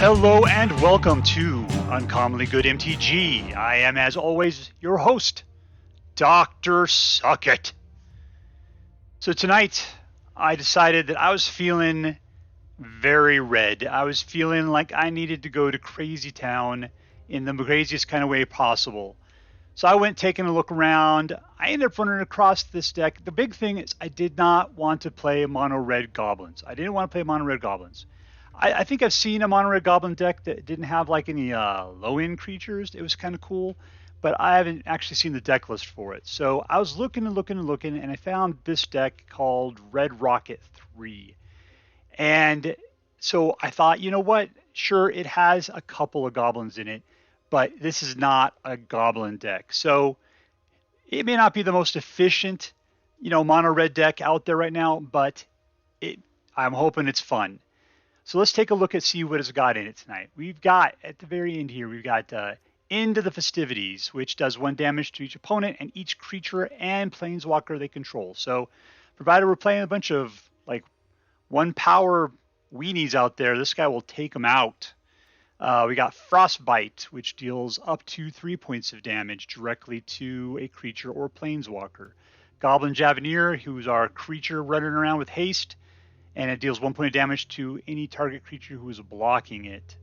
Hello and welcome to Uncommonly Good MTG. I am, as always, your host, Dr. Suckit. So tonight, I decided that I was feeling very red. I was feeling like I needed to go to Crazy Town in the craziest kind of way possible. So I went taking a look around. I ended up running across this deck. The big thing is I did not want to play Mono-Red Goblins. I didn't want to play Mono-Red Goblins. I think I've seen a Mono-Red Goblin deck that didn't have like any low-end creatures. It was kind of cool, but I haven't actually seen the deck list for it. So I was looking and looking and looking, and I found this deck called Red Rocket 3. And so I thought, you know what? Sure, it has a couple of goblins in it, but this is not a goblin deck. So it may not be the most efficient, mono-red deck out there right now, but I'm hoping it's fun. So let's take a look and see what it's got in it tonight. We've got, at the very end here, we've got End the Festivities, which does 1 damage to each opponent and each creature and planeswalker they control. So provided we're playing a bunch of like 1 power weenies out there, this guy will take them out. We got Frostbite, which deals up to 3 points of damage directly to a creature or planeswalker. Goblin Javelineer, who's our creature running around with haste, and it deals 1 point of damage to any target creature who is blocking it.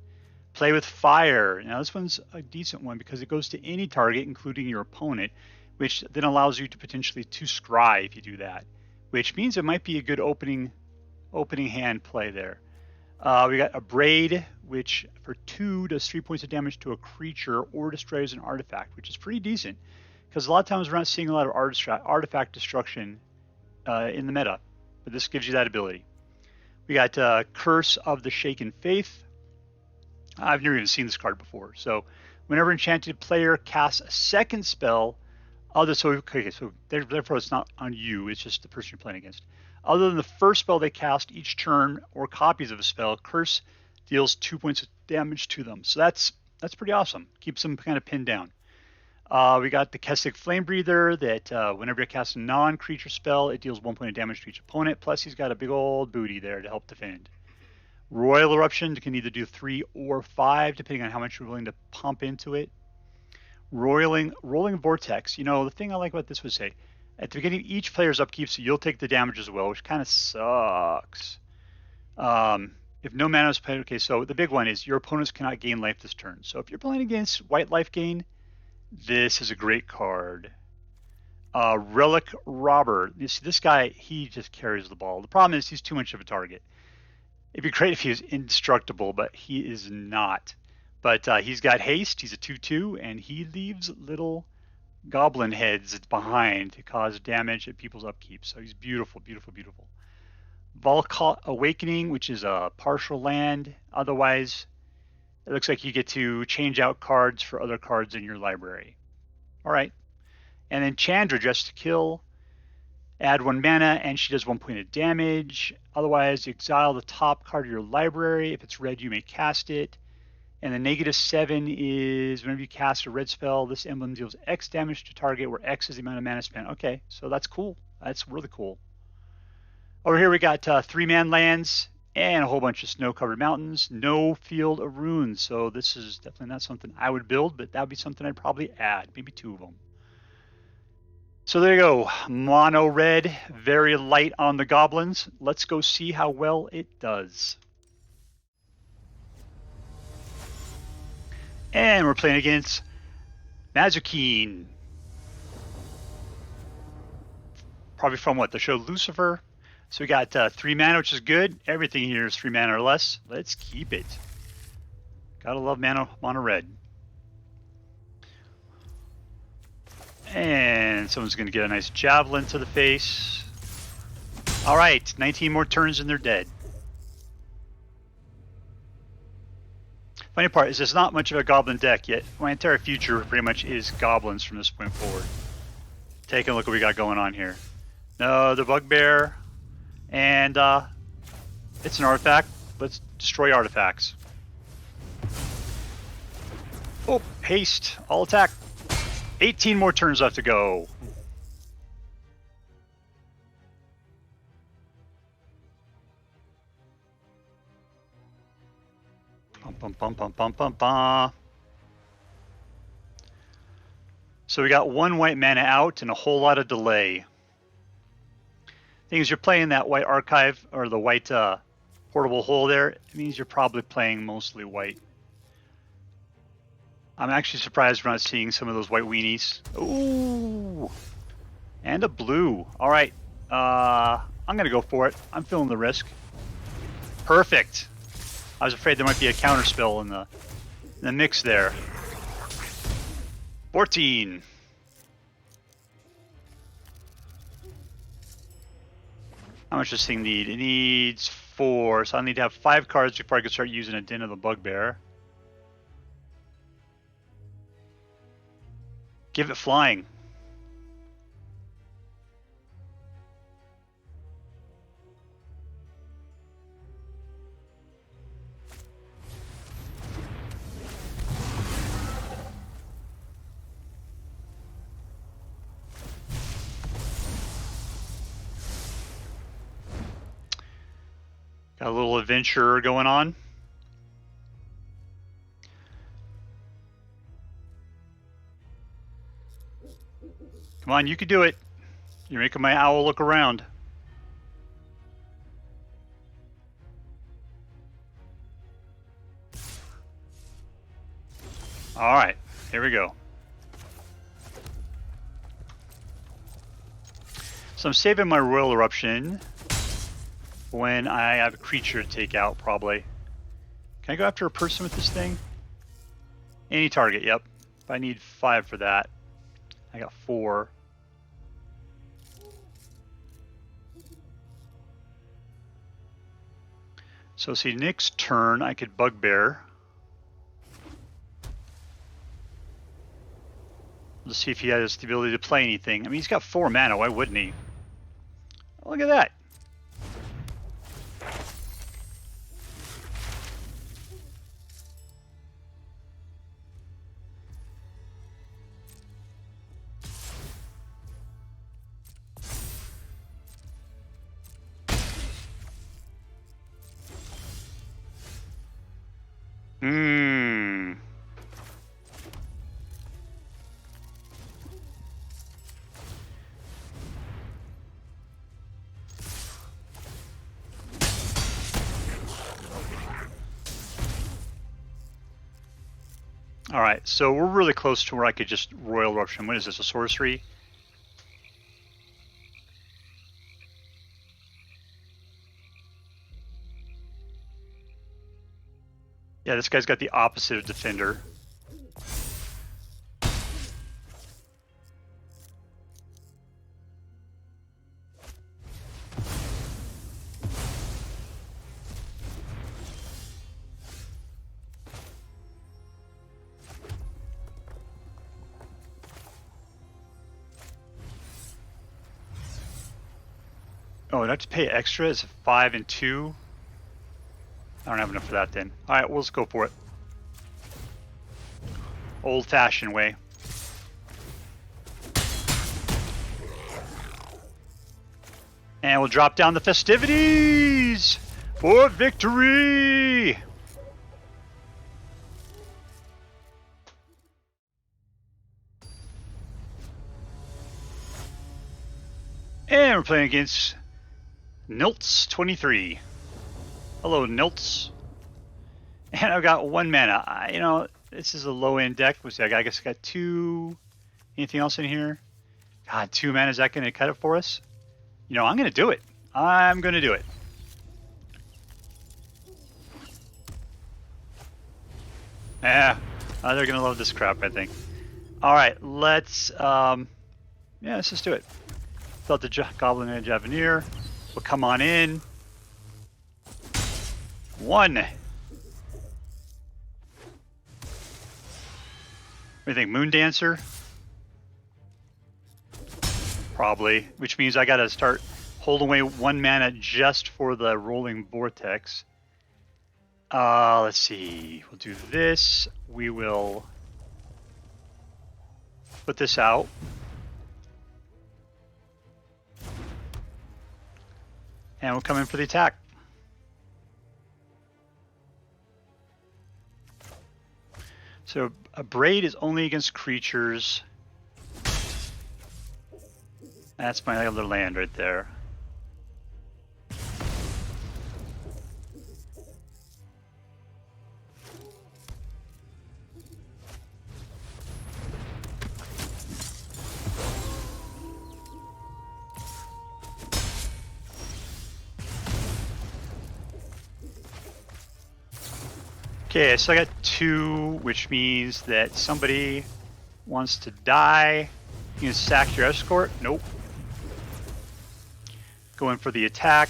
Play with Fire. Now this one's a decent one because it goes to any target, including your opponent, which then allows you to potentially to scry if you do that, which means it might be a good opening hand play there. We got Abrade, which for 2 does 3 points of damage to a creature or destroys an artifact, which is pretty decent because a lot of times we're not seeing a lot of artifact destruction in the meta, but this gives you that ability. We got Curse of the Shaken Faith. I've never even seen this card before. So whenever enchanted player casts a second spell, so therefore it's not on you, it's just the person you're playing against. Other than the first spell they cast each turn or copies of a spell, Curse deals 2 points of damage to them. So that's pretty awesome. Keeps them kind of pinned down. We got the Kessig Flamebreather that whenever you cast a non-creature spell, it deals 1 point of damage to each opponent. Plus, he's got a big old booty there to help defend. Roil Eruption can either do 3 or 5, depending on how much you're willing to pump into it. Roiling Vortex. The thing I like about this was, say, at the beginning of each player's upkeep, so you'll take the damage as well, which kind of sucks. If no mana is played, okay, so the big one is your opponents cannot gain life this turn. So if you're playing against white life gain, this is a great card. Relic Robber. You see, this guy, he just carries the ball. The problem is he's too much of a target. It'd be great if he was indestructible, but he is not. But he's got haste. He's a 2/2, and he leaves little goblin heads behind to cause damage at people's upkeep. So he's beautiful, beautiful, beautiful. Valakut Awakening, which is a partial land. Otherwise, it looks like you get to change out cards for other cards in your library. All right. And then Chandra, just to kill. Add 1 mana, and she does 1 point of damage. Otherwise, exile the top card of your library. If it's red, you may cast it. And the -7 is whenever you cast a red spell, this emblem deals X damage to target, where X is the amount of mana spent. Okay, so that's cool. That's really cool. Over here, we got 3-man lands and a whole bunch of snow-covered mountains. No Field of Runes. So this is definitely not something I would build, but that would be something I'd probably add. Maybe 2 of them. So there you go. Mono red, very light on the goblins. Let's go see how well it does. And we're playing against Mazuken. Probably from what? The show Lucifer. So we got 3 mana, which is good. Everything here is 3 mana or less. Let's keep it. Gotta love mono red. And someone's going to get a nice javelin to the face. All right, 19 more turns and they're dead. Funny part is there's not much of a goblin deck yet. My entire future pretty much is goblins from this point forward. Taking a look at what we got going on here. No, the Bugbear. And it's an artifact. Let's destroy artifacts. Oh, haste. All attack. 18 more turns left to go. Bum, bum, bum, bum, bum, bum. So we got 1 white mana out and a whole lot of delay. Thing is, you're playing that white archive or the white portable hole there. It means you're probably playing mostly white. I'm actually surprised we're not seeing some of those white weenies. Ooh, and a blue. All right, I'm gonna go for it. I'm feeling the risk. Perfect. I was afraid there might be a counter spell in the mix there. 14. How much does this thing need? It needs 4, so I need to have 5 cards before I can start using a Den of the Bugbear. Give it flying. Got a little adventure going on. Come on, you can do it. You're making my owl look around. All right, here we go. So I'm saving my Roil Eruption when I have a creature to take out, probably. Can I go after a person with this thing? Any target, yep. If I need 5 for that. I got 4. So see, next turn I could Bugbear. Let's see if he has the ability to play anything. I mean, he's got 4 mana, why wouldn't he? Oh, look at that. All right, so we're really close to where I could just Roil Eruption. What is this, a sorcery? Yeah, this guy's got the opposite of Defender. Oh, I'd have to pay extra? It's 5 and 2? I don't have enough for that then. Alright, we'll just go for it. Old-fashioned way. And we'll drop down the festivities for victory! And we're playing against Nilts23. Hello, Nilts. And I've got 1 mana. You know, this is a low-end deck. Let's see, I guess I got 2. Anything else in here? God, 2 mana, is that going to cut it for us? You know, I'm going to do it. I'm going to do it. Yeah, they're going to love this crap, I think. All right, let's, yeah, let's just do it. Fill out the Goblin Javelineer. We'll come on in. 1. What do you think, Moon Dancer? Probably, which means I gotta start holding away 1 mana just for the Roiling Vortex. Let's see, we'll do this. We will put this out. And we'll come in for the attack. So Abrade is only against creatures. That's my other land right there. Okay, so I got 2, which means that somebody wants to die. You can sack your escort. Nope. Going for the attack.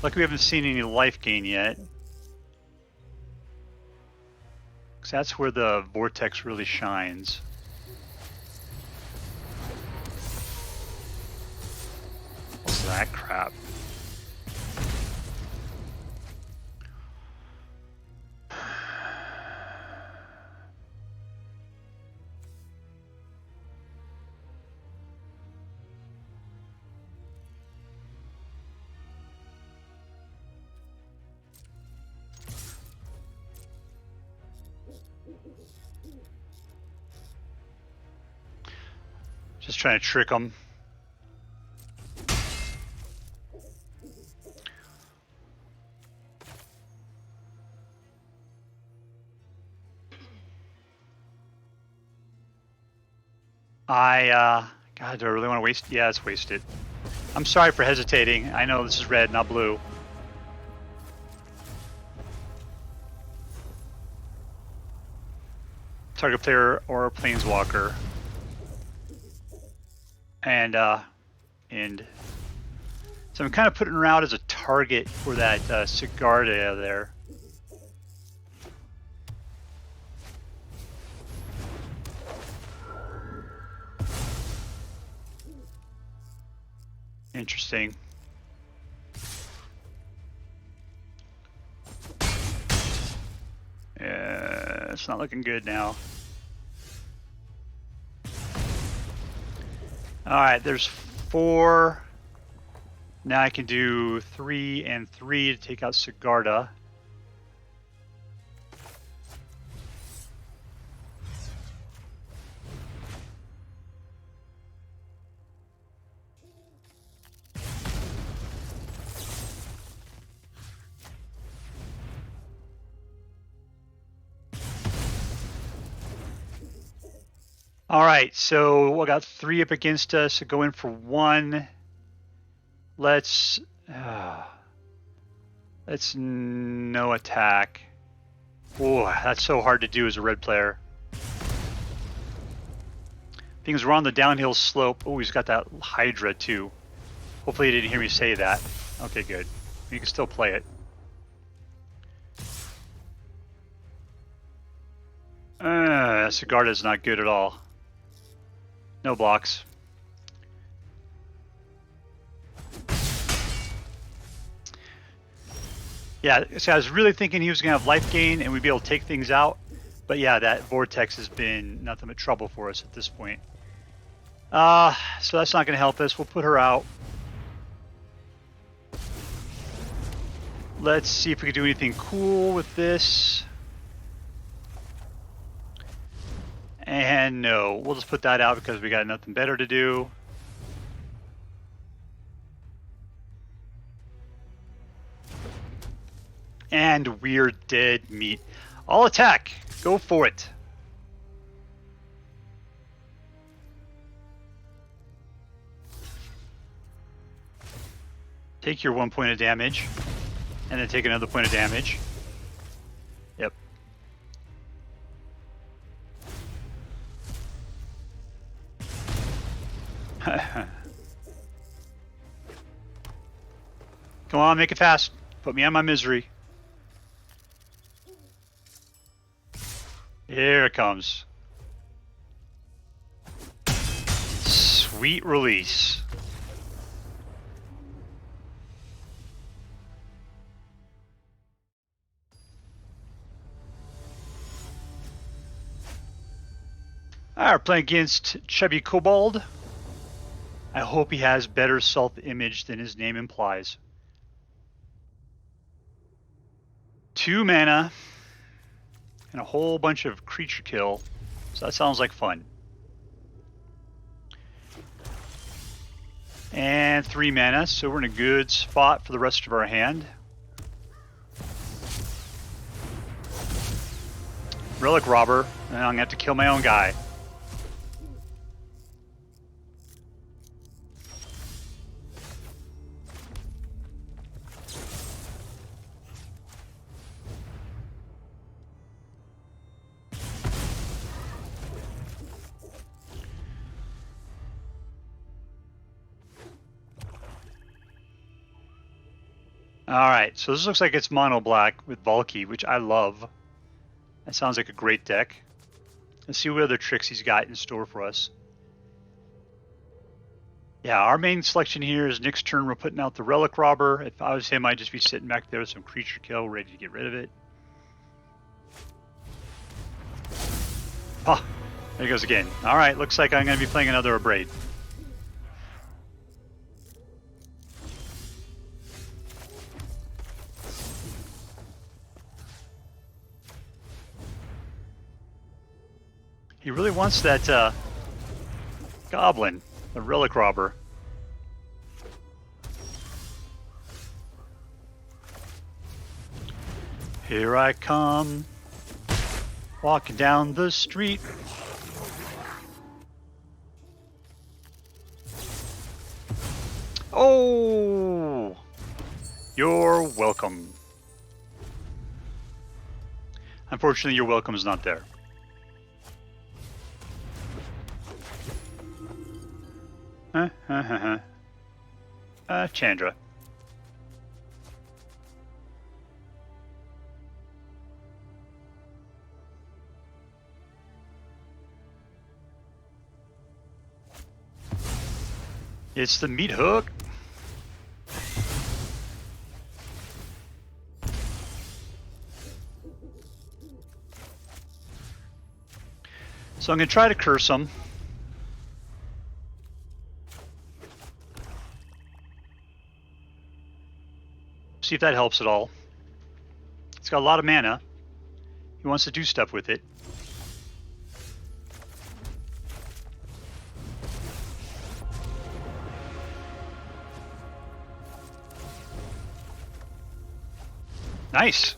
Luckily we haven't seen any life gain yet. Because that's where the Vortex really shines. What's that crap? Just trying to trick them. God, do I really want to waste? Yeah, it's wasted. I'm sorry for hesitating. I know this is red, not blue. Target player or planeswalker. And so I'm kind of putting her out as a target for that Sigarda there. Interesting. Yeah, it's not looking good now. Alright, there's 4. Now I can do 3 and 3 to take out Sigarda. All right, so I got 3 up against us, so go in for 1. Let's no attack. Oh, that's so hard to do as a red player. Things were on the downhill slope. Oh, he's got that Hydra too. Hopefully he didn't hear me say that. Okay, good. You can still play it. Sigarda's not good at all. No blocks. Yeah, so I was really thinking he was going to have life gain and we'd be able to take things out. But yeah, that Vortex has been nothing but trouble for us at this point. So that's not going to help us. We'll put her out. Let's see if we can do anything cool with this. And no, we'll just put that out because we got nothing better to do. And we're dead meat. I'll attack. Go for it. Take your 1 point of damage. And then take another point of damage. Yep. Come on, make it fast. Put me on my misery. Here it comes. Sweet release. Alright, we're playing against ChubbyKobold. I hope he has better self-image than his name implies. 2 mana and a whole bunch of creature kill. So that sounds like fun. And 3 mana, so we're in a good spot for the rest of our hand. Relic Robber, and I'm gonna have to kill my own guy. Alright, so this looks like it's mono black with Valky, which I love. That sounds like a great deck. Let's see what other tricks he's got in store for us. Yeah, our main selection here is next turn we're putting out the Relic Robber. If I was him, I'd just be sitting back there with some creature kill, ready to get rid of it. Ah, there he goes again. Alright, looks like I'm going to be playing another Abrade. He really wants that Goblin, the Relic Robber. Here I come, walking down the street. Oh, you're welcome. Unfortunately, your welcome is not there. Chandra. It's the meat hook. So I'm going to try to curse him. See if that helps at all. It's got a lot of mana. He wants to do stuff with it. Nice.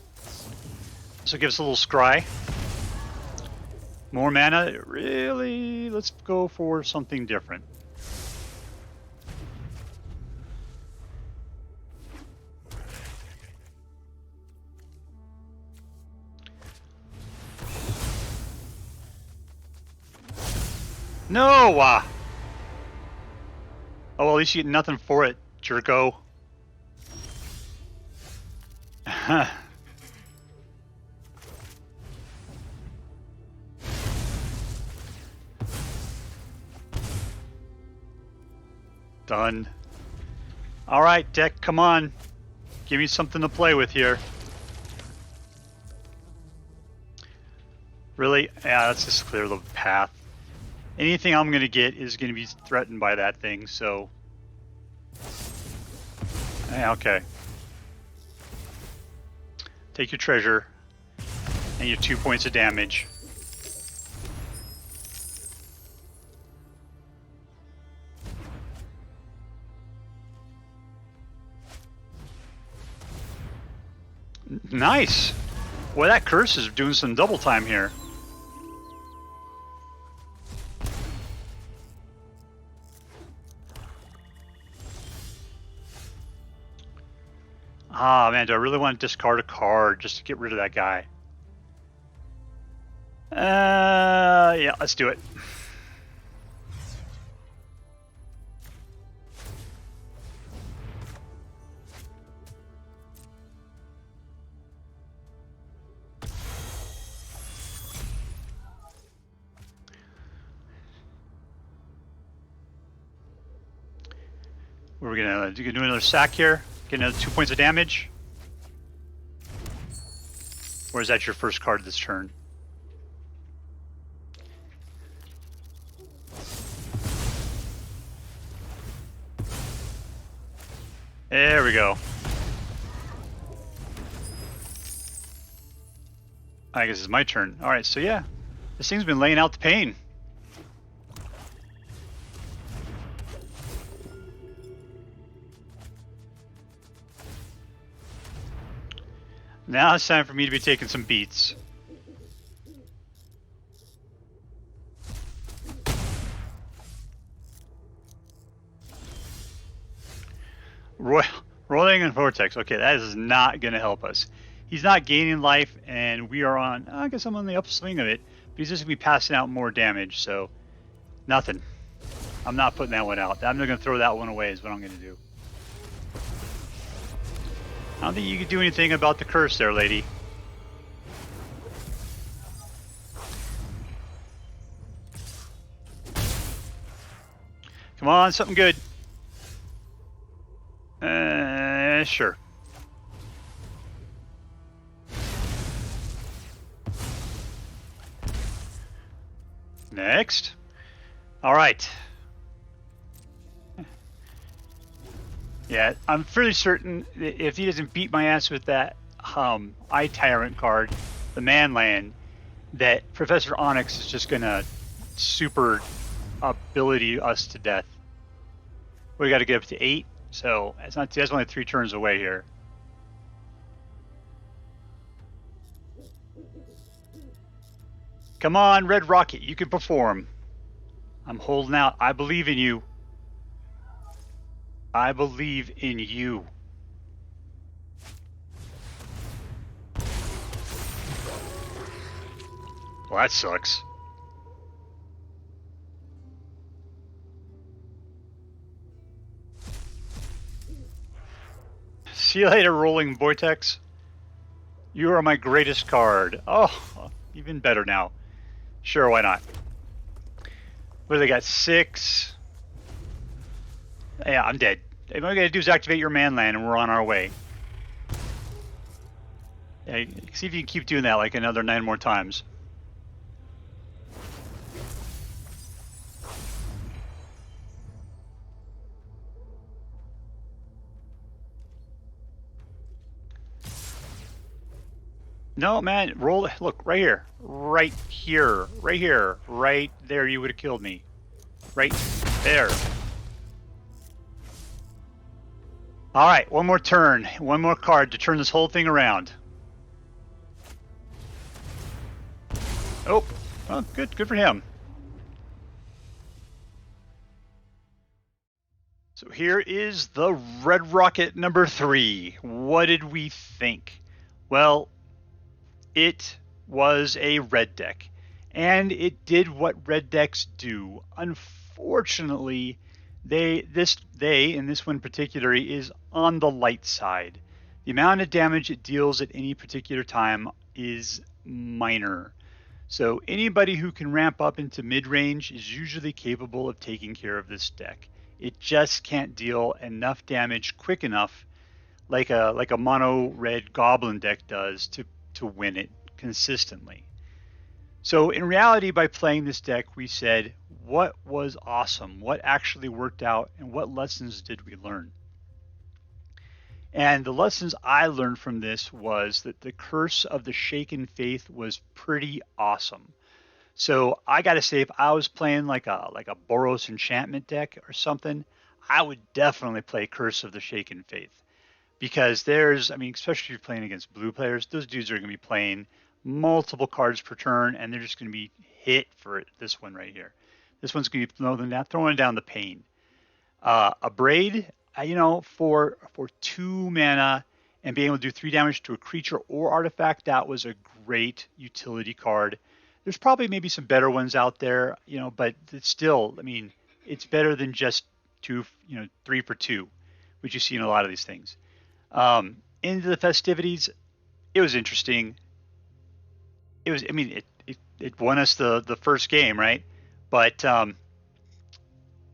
This will give us a little scry. More mana. Really? Let's go for something different. No! Oh, well, at least you get nothing for it, jerko. Done. Alright, deck, come on. Give me something to play with here. Really? Yeah, let's just clear the path. Anything I'm going to get is going to be threatened by that thing, so... Yeah, okay. Take your treasure and your 2 points of damage. Nice! Boy, that curse is doing some double time here. Ah, man, do I really want to discard a card just to get rid of that guy? Yeah, let's do it. We're gonna do another sack here. Get another 2 points of damage. Or is that your first card this turn? There we go. I guess it's my turn. All right, so yeah, this thing's been laying out the pain. Now it's time for me to be taking some beats. Roiling Vortex. Okay, that is not going to help us. He's not gaining life, and we are on... I guess I'm on the upswing of it, but he's just going to be passing out more damage, so... Nothing. I'm not putting that one out. I'm not going to throw that one away is what I'm going to do. I don't think you can do anything about the curse there, lady. Come on, something good. Sure. Next. All right. Yeah, I'm fairly certain that if he doesn't beat my ass with that Eye Tyrant card, the Manland, that Professor Onyx is just gonna super ability us to death. We got to get up to 8, so that's only 3 turns away here. Come on, Red Rocket, you can perform. I'm holding out. I believe in you. I believe in you. Well, that sucks. See you later, Roiling Vortex. You are my greatest card. Oh, even better now. Sure, why not? What do they got? 6. Yeah, I'm dead. All we gotta do is activate your Manland and we're on our way. Yeah, see if you can keep doing that like another 9 more times. No, man, roll. Look, right here. Right here. Right here. Right there, you would have killed me. Right there. Alright, one more turn. One more card to turn this whole thing around. Oh, well, good for him. So here is the Red Rocket number 3. What did we think? Well, it was a red deck, and it did what red decks do. Unfortunately, they in this one particularly is on the light side. The amount of damage it deals at any particular time is minor. So anybody who can ramp up into mid-range is usually capable of taking care of this deck. It just can't deal enough damage quick enough like a Mono-Red Goblin deck does to win it consistently. So in reality, by playing this deck, we said, what was awesome? What actually worked out? And what lessons did we learn? And the lessons I learned from this was that the Curse of the Shaken Faith was pretty awesome. So I got to say, if I was playing like a Boros enchantment deck or something, I would definitely play Curse of the Shaken Faith. Because there's, I mean, especially if you're playing against blue players, those dudes are going to be playing multiple cards per turn, and they're just going to be hit for this one right here. This one's going to be throwing down the pain. Abrade, for 2 mana and being able to do 3 damage to a creature or artifact, that was a great utility card. There's probably maybe some better ones out there, but it's still, I mean, it's better than just 3 for 2, which you see in a lot of these things. Into the Festivities, it was interesting. It was, I mean, it won us the first game, right? But and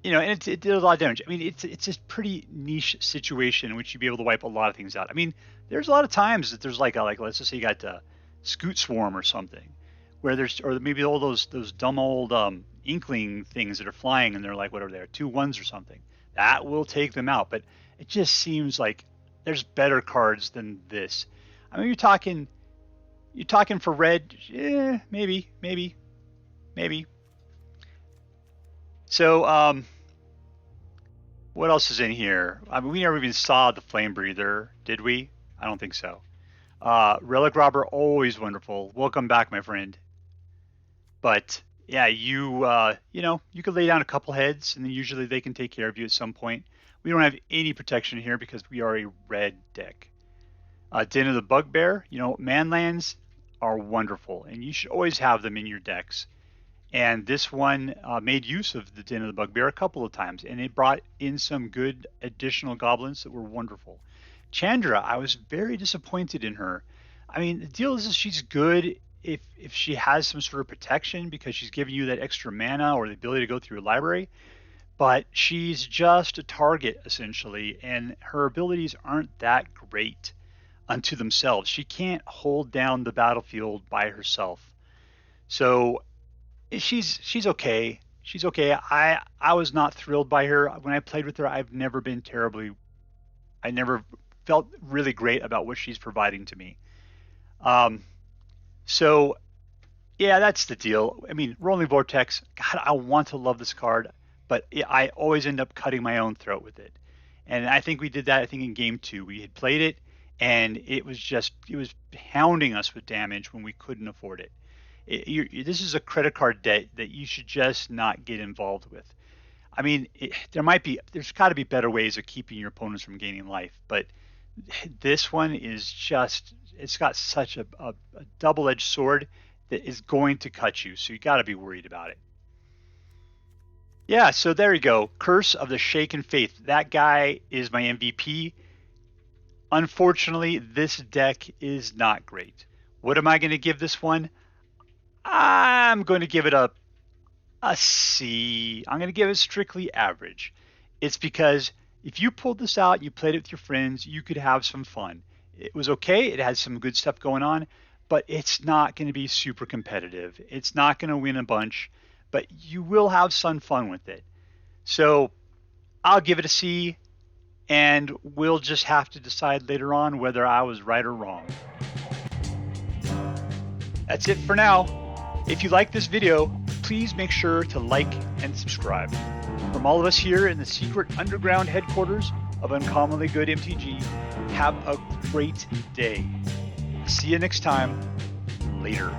it did a lot of damage. I mean, it's a pretty niche situation in which you'd be able to wipe a lot of things out. I mean, there's a lot of times that there's like let's just say you got Scoot Swarm or something, where or maybe all those dumb old Inkling things that are flying and they're like whatever they are, 2/1s or something. That will take them out. But it just seems like there's better cards than this. I mean, you're talking you're talking for red, maybe. So, what else is in here? I mean, we never even saw the Flame Breather, did we? I don't think so. Relic Robber, always wonderful. Welcome back, my friend. But yeah, you could lay down a couple heads, and then usually they can take care of you at some point. We don't have any protection here because we are a red deck. Den of the Bugbear, manlands are wonderful, and you should always have them in your decks. And this one made use of the Den of the Bugbear a couple of times, and it brought in some good additional goblins that were wonderful. Chandra, I was very disappointed in her. I mean, the deal is she's good if she has some sort of protection because she's giving you that extra mana or the ability to go through a library, but she's just a target essentially, and her abilities aren't that great unto themselves. She can't hold down the battlefield by herself. So she's okay. She's okay. I was not thrilled by her when I played with her. I never felt really great about what she's providing to me. So yeah, that's the deal. I mean, Roiling Vortex, God, I want to love this card, but I always end up cutting my own throat with it. And I think we did that, I think in game 2. We had played it, and it was hounding us with damage when we couldn't afford it. This is a credit card debt that you should just not get involved with. I mean, there's got to be better ways of keeping your opponents from gaining life, but this one is it's got such a double-edged sword that is going to cut you, so you got to be worried about it. Yeah, so there you go. Curse of the Shaken Faith. That guy is my MVP. Unfortunately, this deck is not great. What am I going to give this one? I'm going to give it a C. I'm going to give it strictly average. It's because if you pulled this out, you played it with your friends, you could have some fun. It was okay. It had some good stuff going on, but it's not going to be super competitive. It's not going to win a bunch, but you will have some fun with it. So I'll give it a C, and we'll just have to decide later on whether I was right or wrong. That's it for now. If you like this video, please make sure to like and subscribe. From all of us here in the secret underground headquarters of Uncommonly Good MTG, have a great day. See you next time. Later.